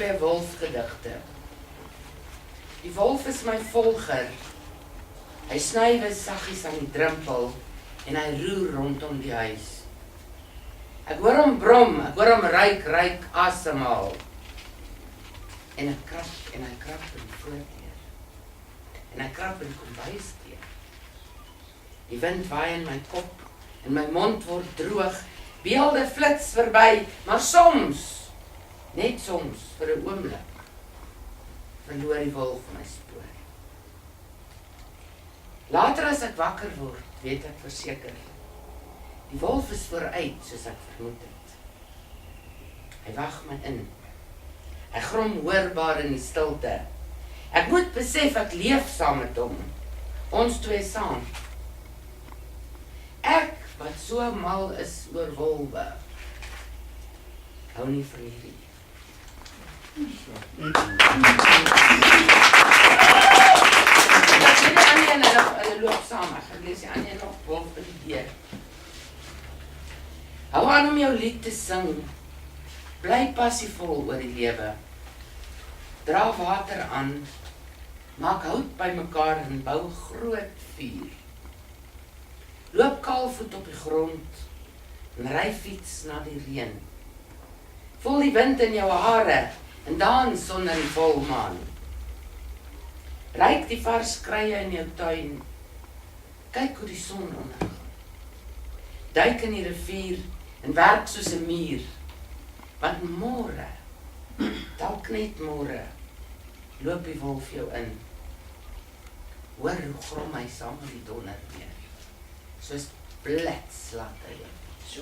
2 wolfgedigte. Die wolf is my volger. Hy snywe saggies aan die drempel en hy roer rondom die huis. Ek hoor hom brom, ek hoor hom ruik asemhaal. En hy krap in die voordeur. En hy krap in die kombuisdeur. Die wind waai in my kop en my mond word droog. Beelde flits verby, maar soms, net soms, vir 'n oomblik, verloor die wolf my spoor. Later as ek wakker word, weet ek verseker, die wolf is vooruit soos ek vermoed het. Hy wag my in. Hy grom hoorbaar in die stilte. Ek moet besef ek leef saam met hom. Ons twee saam. Ek wat so mal is oor wolwe, hou nie van hierdie. Hulle loop saam, ek lees die ander nog wolf by die deur. Hou aan om jou lied te sing, bly passievol oor die lewe. Dra water aan, maak hout bymekaar en bou groot vuur. Loop kaalvoet op die grond en ry fiets na die reën. Voel die wind in jou hare en dans sonder die volmaan. Ryk die vars kruie in jou tuin. Kyk hoe die son ondergaan. Duik in die rivier en werk soos 'n muur. Want môre, dalk net môre, loop die wolf jou in. Hoor hoe grom hy saam met die donder weer. Soos blits laat hy. So.